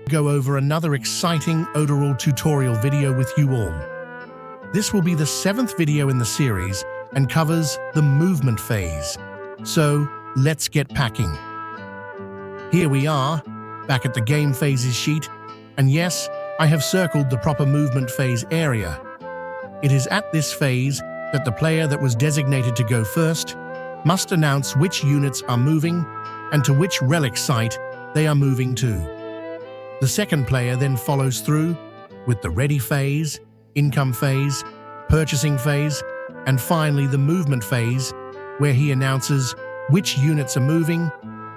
go over another exciting Oderal tutorial video with you all. This will be the 7th video in the series and covers the movement phase. So let's get packing. Here we are, back at the game phases sheet, and yes, I have circled the proper movement phase area. It is at this phase that the player that was designated to go first must announce which units are moving and to which relic site they are moving to. The second player then follows through with the ready phase, income phase, purchasing phase, and finally the movement phase, where he announces which units are moving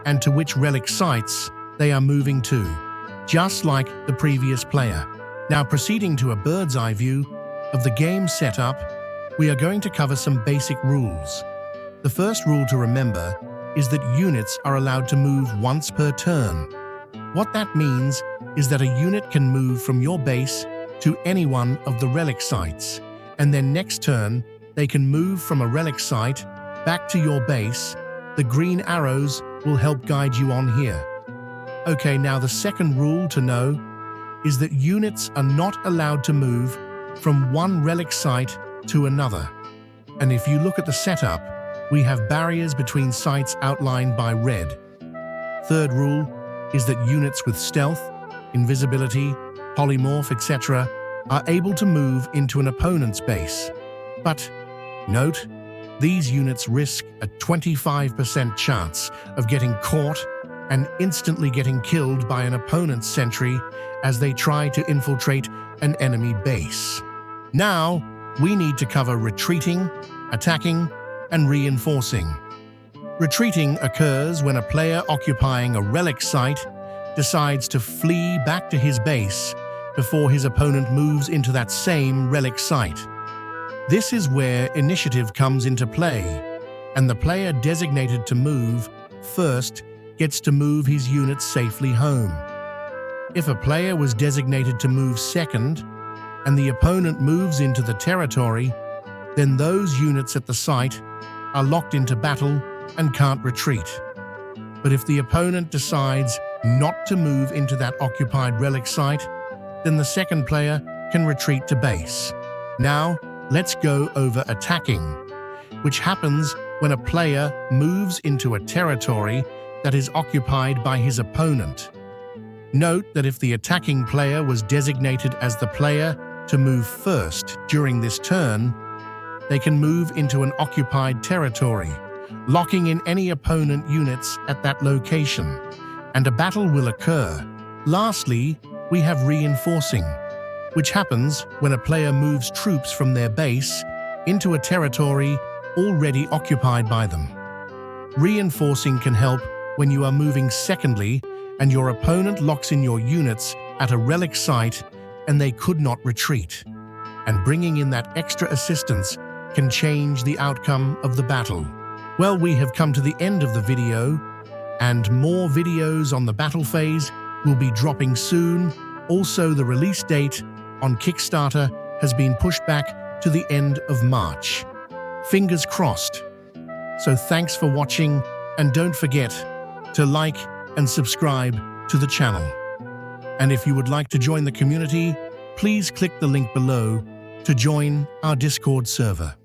and to which relic sites they are moving to, just like the previous player. Now, proceeding to a bird's eye view of the game setup, we are going to cover some basic rules. The first rule to remember is that units are allowed to move once per turn. What that means is that a unit can move from your base to any one of the relic sites, and then next turn they can move from a relic site back to your base. The green arrows will help guide you on here. Okay, now the second rule to know is that units are not allowed to move from one relic site to another. And if you look at the setup, we have barriers between sites outlined by red. Third rule is that units with stealth, invisibility, polymorph, etc. are able to move into an opponent's base. But note, these units risk a 25% chance of getting caught and instantly getting killed by an opponent's sentry as they try to infiltrate an enemy base. Now, we need to cover retreating, attacking, and reinforcing. Retreating occurs when a player occupying a relic site decides to flee back to his base before his opponent moves into that same relic site. This is where initiative comes into play, and the player designated to move first gets to move his units safely home. If a player was designated to move second, and the opponent moves into the territory, then those units at the site are locked into battle and can't retreat. But if the opponent decides not to move into that occupied relic site, then the second player can retreat to base. Now, let's go over attacking, which happens when a player moves into a territory that is occupied by his opponent. Note that if the attacking player was designated as the player to move first during this turn, they can move into an occupied territory, locking in any opponent units at that location, and a battle will occur. Lastly, we have reinforcing, which happens when a player moves troops from their base into a territory already occupied by them. Reinforcing can help when you are moving secondly and your opponent locks in your units at a relic site and they could not retreat. And bringing in that extra assistance can change the outcome of the battle. Well, we have come to the end of the video, and more videos on the battle phase will be dropping soon. Also, the release date on Kickstarter has been pushed back to the end of March. Fingers crossed. So thanks for watching, and don't forget to like and subscribe to the channel. And if you would like to join the community, please click the link below to join our Discord server.